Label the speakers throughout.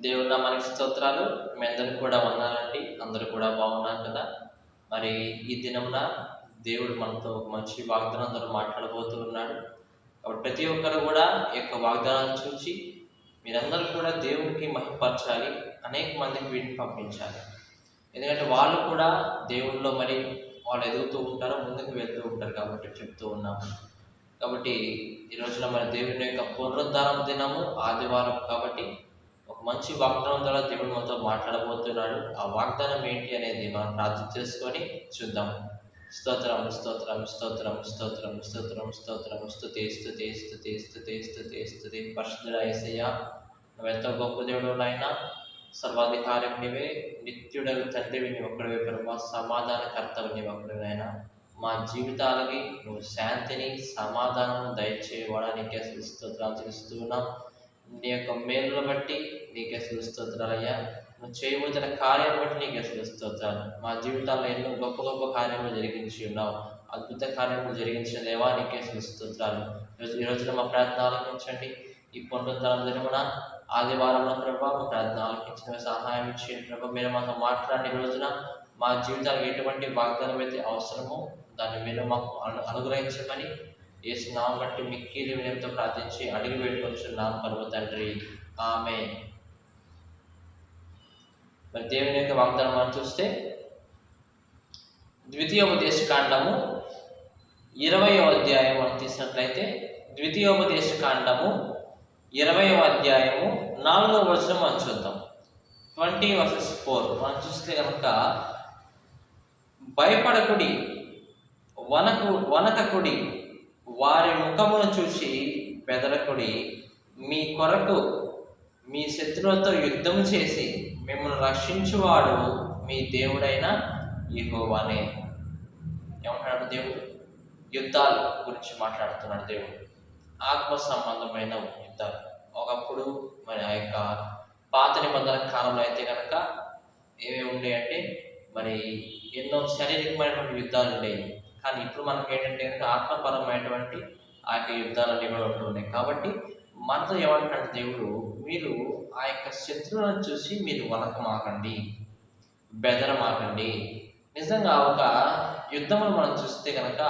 Speaker 1: దేవుని నామానికి స్తోత్రాలు. మీ అందరికి కూడా వందనాలండి. అందరూ కూడా బాగున్నారు కదా. మరి ఈ దినమున దేవుడు మనతో ఒక మంచి వాగ్దానంతో మాట్లాడబోతూ ఉన్నాడు. కాబట్టి ప్రతి ఒక్కరు కూడా ఈ యొక్క వాగ్దానాన్ని చూసి మీరందరూ కూడా దేవునికి మహిమపరచాలి, అనేక మందికి వీటిని పంపించాలి. ఎందుకంటే వాళ్ళు కూడా దేవుళ్ళలో మరి వాళ్ళు ఎదుగుతూ ఉంటారు, ముందుకు వెళ్తూ ఉంటారు కాబట్టి చెప్తూ ఉన్నాము. కాబట్టి ఈ రోజున మరి దేవుని యొక్క పునరుద్ధానం దినము, ఆదివారం కాబట్టి ఒక మంచి వాగ్దానం ద్వారా దేవుడు మనతో మాట్లాడబోతున్నాడు. ఆ వాగ్దానం ఏంటి అనేది మనం ప్రార్థన చేసుకొని చూద్దాం. స్తోత్రం స్తోత్రం స్తోత్రం స్తోత్రం స్తోత్రం స్తోత్రం స్తుతి స్తుతి స్తుతి స్తుతి స్తుతి స్తుతి. పరిశుద్ధుడా యేసయ్యా, నువ్వెంతో గొప్ప దేవుడు నాయనా, సర్వాధికారం నీవే, నిత్యుడవి తండ్రివి నీ ఒక్కడివే ప్రభా, సమాధానకర్తవి నీ ఒక్కడివి నాయనా. మా జీవితాలకి నువ్వు శాంతిని సమాధానం దయచేయవాడా నీకే స్తోత్రాలు చేస్తూ ఉన్నాం. నీ యొక్క మేలును బట్టి నీకే స్తోత్రాలయ్యా. నువ్వు చేయబోతున్న కార్యాన్ని బట్టి నీకే స్తోత్రాలు. మా జీవితాల్లో ఎన్నో గొప్ప గొప్ప కార్యములు జరిగించి ఉన్నావు, అద్భుత కార్యములు జరిగించిన దేవా నీకే స్తోత్రాలు. ఈ రోజున మా ప్రార్థన ఆలకించండి. ఈ పునరుద్ధరణ దినమున ఆదివారంలో ప్రభావ మా ప్రార్థన ఆలకించిన సహాయం ఇచ్చేయండి ప్రభావ. మీరు మాతో మాట్లాడిన రోజున మా జీవితాలకు ఎటువంటి వాగ్దానం అయితే అవసరమో దాన్ని మీరు మాకు అనుగ్రహించమని యేసు నామమున బట్టి మిక్కిలి వినయంతో ప్రార్థించి అడిగి వేడుకొనుచున్నాం పరమ తండ్రి, ఆమేన్. మరి దేవుని యొక్క వాగ్దానం మనం చూస్తే ద్వితీయోపదేశకాండము 20వ అధ్యాయం మనం తీసినట్లయితే ద్వితీయోపదేశకాండము 20వ అధ్యాయము 4వ వచనం మనం చూద్దాం. 20:4 మనం చూస్తే కనుక, భయపడకుడి, వనకకుడి, వారి ముఖమును చూసి బెదరకుడి, మీ కొరకు మీ శత్రువులతో యుద్ధము చేసి మిమ్మల్ని రక్షించువాడు మీ దేవుడైన యెహోవానే. ఏమంటున్నాడు దేవుడు? యుద్ధాల గురించి మాట్లాడుతున్నాడు దేవుడు. ఆత్మ సంబంధమైన యుద్ధాలు. ఒకప్పుడు మరి ఆ యొక్క పాత నిబంధన కాలంలో అయితే కనుక ఏమేమి ఉండేయంటే మరి ఎన్నో శారీరకమైనటువంటి యుద్ధాలు ఉండేవి. కానీ ఇప్పుడు మనకి ఏంటంటే కనుక ఆత్మపరమైనటువంటి ఆ యొక్క యుద్ధాలు అనేవి కూడా ఉంటున్నాయి. కాబట్టి మనతో ఏమంటాడు దేవుడు, మీరు ఆ యొక్క శత్రువులను చూసి మీరు వనకమాకండి, బెదరమాకండి. నిజంగా ఒక యుద్ధంలో మనం చూస్తే కనుక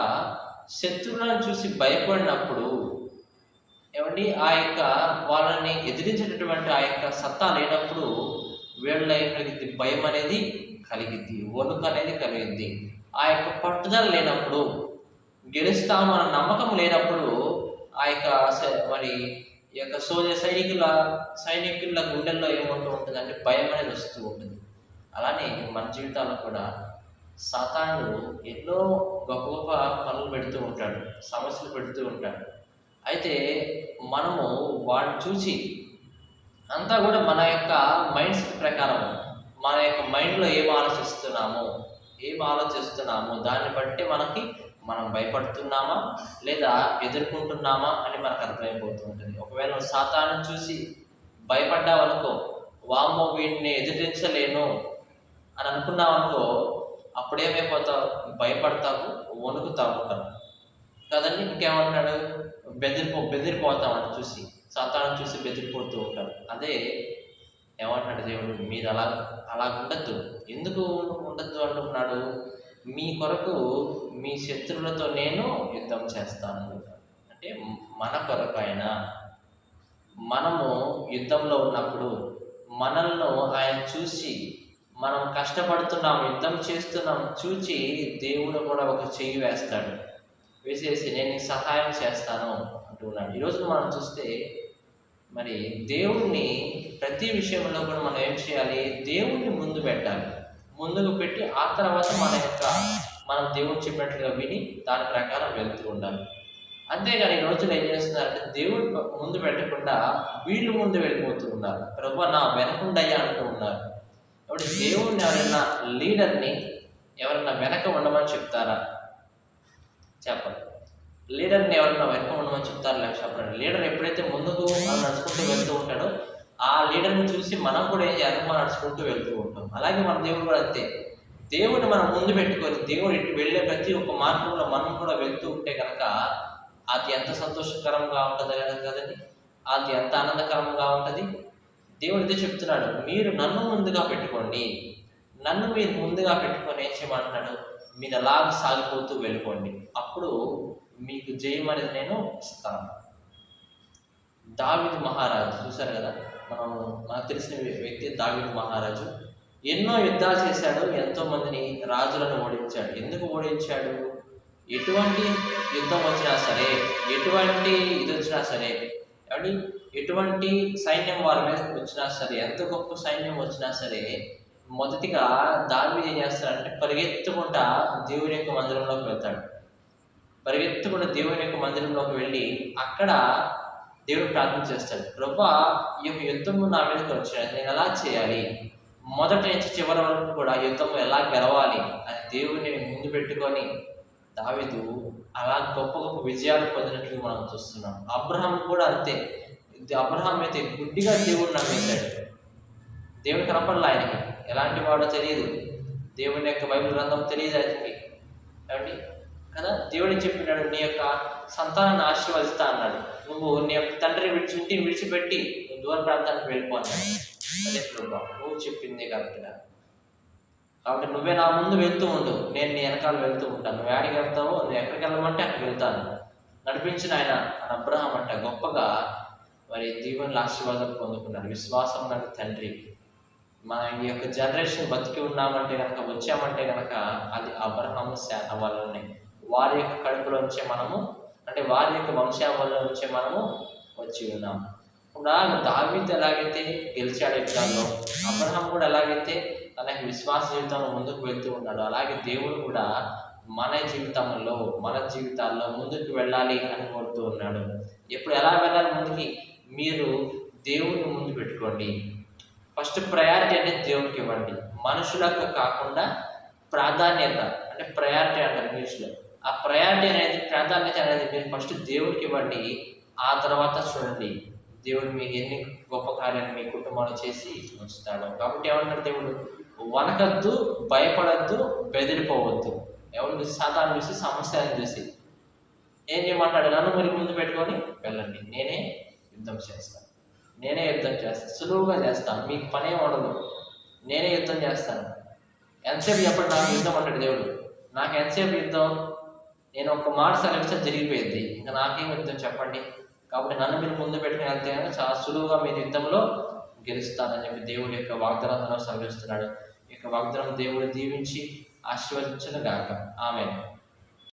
Speaker 1: శత్రువులను చూసి భయపడినప్పుడు ఏమండి ఆ యొక్క వాళ్ళని ఎదిరించేటటువంటి ఆ యొక్క సత్తా లేనప్పుడు వీళ్ళ యొక్క భయం అనేది కలిగిద్ది, వణుకు అనేది కలిగిద్ది. ఆ యొక్క పట్టుదల లేనప్పుడు, గెలుస్తాము అన్న నమ్మకం లేనప్పుడు ఆ యొక్క మరి ఈ యొక్క సైనికుల గుండెల్లో ఏముంటూ ఉంటుంది అంటే భయం అనేది వస్తూ ఉంటుంది. అలానే మన జీవితాల్లో కూడా సాతానుడు ఎన్నో గొప్ప గొప్ప పనులు పెడుతూ ఉంటాడు, సమస్యలు పెడుతూ ఉంటాడు. అయితే మనము వాడిని చూసి అంతా కూడా మన యొక్క మైండ్ సెట్ ప్రకారం, మన యొక్క మైండ్లో ఏం ఆలోచిస్తున్నామో దాన్ని బట్టి మనం భయపడుతున్నామా లేదా ఎదుర్కొంటున్నామా అని మనకు అర్థమైపోతూ ఉంటుంది. ఒకవేళ సాతాను చూసి భయపడ్డావు అనుకో, వామ్మో వీడిని ఎదిరించలేను అని అనుకున్నావు అనుకో, అప్పుడేమైపోతావు? భయపడతావు, వణుకుతావు ఉంటావు కదండి. ఇంకేమంటాడు? బెదిరిపోతామని చూసి, సాతాను చూసి బెదిరిపోతూ ఉంటాడు. అదే ఏమంటాడు దేవుడు, మీరు అలా ఉండద్దు. ఎందుకు ఉండద్దు అంటున్నాడు? మీ కొరకు మీ శత్రువులతో నేను యుద్ధం చేస్తాను. అంటే మన కొరకు ఆయన, మనము యుద్ధంలో ఉన్నప్పుడు మనల్ని ఆయన చూసి, మనం కష్టపడుతున్నాం, యుద్ధం చేస్తున్నాం చూచి దేవుడు కూడా ఒక చెయ్యి వేసేసి నేను నీకు సహాయం చేస్తాను అంటున్నాడు. ఈరోజు మనం చూస్తే మరి దేవుణ్ణి ప్రతి విషయంలో కూడా మనం ఏం చేయాలి? దేవుణ్ణి ముందు పెట్టాలి. ముందుకు పెట్టి ఆ తర్వాత మనం దేవుడు చెప్పినట్లుగా విని దాని ప్రకారం వెళ్తూ ఉండాలి. అంతేగాని ఈ రోజులు ఏం చేస్తున్నారంటే దేవుడు ముందు పెట్టకుండా వీళ్ళు ముందు వెళ్ళిపోతూ ఉన్నారు. ప్రభువా నా వెనకుండయ్యా అంటూ ఉన్నారు. కాబట్టి దేవుడిని ఎవరైనా లీడర్ని ఎవరైనా వెనక ఉండమని చెప్తారా? చెప్పండి. లీడర్ని ఎవరైనా వెనక ఉండమని చెప్తారా? లేక చెప్పండి. లీడర్ ఎప్పుడైతే ముందుకు మనం నడుచుకుంటూ వెళ్తూ ఉంటాడో ఆ లీడర్ని చూసి మనం కూడా ఏం చేయాలి? మనం నడుచుకుంటూ వెళ్తూ ఉంటాం. అలాగే మన దేవుడు కూడా అంతే. దేవుడిని మనం ముందు పెట్టుకొని దేవుడు ఇటు వెళ్ళే ప్రతి ఒక్క మార్గంలో మనం కూడా వెళ్తూ ఉంటే కనుక అది ఎంత సంతోషకరంగా ఉంటుంది కదండి. అది ఎంత ఆనందకరంగా ఉంటుంది. దేవుడు ఇదే చెప్తున్నాడు, మీరు నన్ను ముందుగా పెట్టుకోండి. నన్ను మీరు ముందుగా పెట్టుకొని ఏం చేయమంటున్నాడు, మీరు అలాగ సాగిపోతూ వెళ్ళిపోండి, అప్పుడు మీకు జయం అనేది నేను ఇస్తాను. దావీదు మహారాజు చూశారు కదా, మనకు తెలిసిన వ్యక్తి దావీదు మహారాజు. ఎన్నో యుద్ధాలు చేశాడు, ఎంతో మందిని రాజులను ఓడించాడు. ఎందుకు ఓడించాడు? ఎటువంటి యుద్ధం వచ్చినా సరే, ఎటువంటి ఇది వచ్చినా సరే, అంటే ఎటువంటి సైన్యం వారి మీద వచ్చినా సరే, ఎంత గొప్ప సైన్యం వచ్చినా సరే, మొదటిగా దావీదు ఏం చేస్తాడంటే పరిగెత్తుకుంటా దేవుని యొక్క మందిరంలోకి వెళ్తాడు. పరిగెత్తుకుంటూ దేవుని యొక్క మందిరంలోకి వెళ్ళి అక్కడ దేవుడు ప్రార్థన చేస్తాడు, ప్రభువా ఈ యొక్క యుద్ధము నా మీదకి వచ్చినది, నేను ఎలా చేయాలి, మొదటి నుంచి చివరి వరకు కూడా యుద్ధం ఎలా గెలవాలి అని దేవుడిని ముందు పెట్టుకొని దావీదు అలా గొప్ప గొప్ప విజయాలు పొందినట్లు మనం చూస్తున్నాం. అబ్రహాం కూడా అంతే. అబ్రహాం అయితే గుడ్డిగా దేవుడిని నమ్మేశాడు. దేవుని కనపడలే ఆయనకి, ఎలాంటి వాడో తెలియదు, దేవుని యొక్క బైబిల్ గ్రంథం తెలియదు ఆయనకి ఏమండి కదా. దేవుడిని చెప్పినాడు, నీ యొక్క సంతానాన్ని ఆశీర్వదిస్తా అన్నాడు. నువ్వు నీ యొక్క తండ్రి ఇంటిని విడిచిపెట్టి నువ్వు దూర ప్రాంతానికి వెళ్ళిపోతావు. అదే ప్రభా, నువ్వు చెప్పిందే కరెక్ట్గా, కాబట్టి నువ్వే నా ముందు వెళ్తూ ఉండు, నేను నీ వెనకాల వెళ్తూ ఉంటాను. నువ్వు ఎక్కడికి వెళ్తావో, నువ్వు ఎక్కడికి వెళ్ళమంటే అక్కడికి వెళ్తాను నడిపించిన ఆయన అని అబ్రహాం అంట గొప్పగా మరి దీవెనల ఆశీర్వాదం పొందుకున్నాడు. విశ్వాసం నాకు తండ్రి. మన ఈ యొక్క జనరేషన్ బతికి ఉన్నామంటే కనుక, వచ్చామంటే కనుక అది అబ్రహాము శాఖ వల్లనే, వారి యొక్క కడుపులోంచే మనము, అంటే వారి యొక్క వంశావళిలో నుంచే మనము వచ్చి ఉన్నాము. ఇప్పుడు దావీదు ఎలాగైతే గెలిచాడు యుద్ధాల్లో, అబ్రహాం కూడా ఎలాగైతే తన విశ్వాస జీవితంలో ముందుకు వెళ్తూ ఉన్నాడు, అలాగే దేవుడు కూడా మన జీవితంలో, మన జీవితాల్లో ముందుకు వెళ్ళాలి అని కోరుతూ ఉన్నాడు. ఎప్పుడు ఎలా వెళ్ళాలి ముందుకి? మీరు దేవుడిని ముందు పెట్టుకోండి. ఫస్ట్ ప్రయారిటీ అనేది దేవుడికి ఇవ్వండి. మనుషులకు కాకుండా ప్రాధాన్యత, అంటే ప్రయారిటీ అంటారు ఇంగ్లీష్లో. ఆ ప్రయారిటీ అనేది, ప్రాధాన్యత అనేది మీరు ఫస్ట్ దేవుడికి ఇవ్వండి. ఆ తర్వాత చూడండి దేవుడు మీకు ఎన్ని గొప్ప కార్యాలు మీ కుటుంబాలు చేసి ఉంచుతాడు. కాబట్టి ఏమంటారు దేవుడు, వనకద్దు, భయపడద్దు, బెదిరిపోవద్దు. ఎవరు చూసి, సాతాను చూసి, సమస్యలను చూసి ఏం చేయమంటాడు, నన్ను మరి ముందు పెట్టుకొని వెళ్ళండి, నేనే యుద్ధం చేస్తాను, నేనే యుద్ధం చేస్తాను, సులువుగా చేస్తాను, మీకు పనే ఉండదు, నేనే యుద్ధం చేస్తాను. ఎంతసేపు చెప్పండి నాకు యుద్ధం అంటాడు దేవుడు. నాకు ఎంతసేపు యుద్ధం? నేను ఒక మాట సెలవిస్తే జరిగిపోయింది, ఇంకా నాకేం యుద్ధం చెప్పండి. కాబట్టి నన్ను మీరు ముందు పెట్టుకుని వెళ్తే చాలా సులువుగా మీరు యుద్ధంలో గెలుస్తానని చెప్పి దేవుడి యొక్క వాగ్దానంలో సెలవిస్తున్నాడు. ఈ యొక్క వాగ్దానం దేవుడు దీవించి ఆశీర్వదించును గాక. ఆమేన్.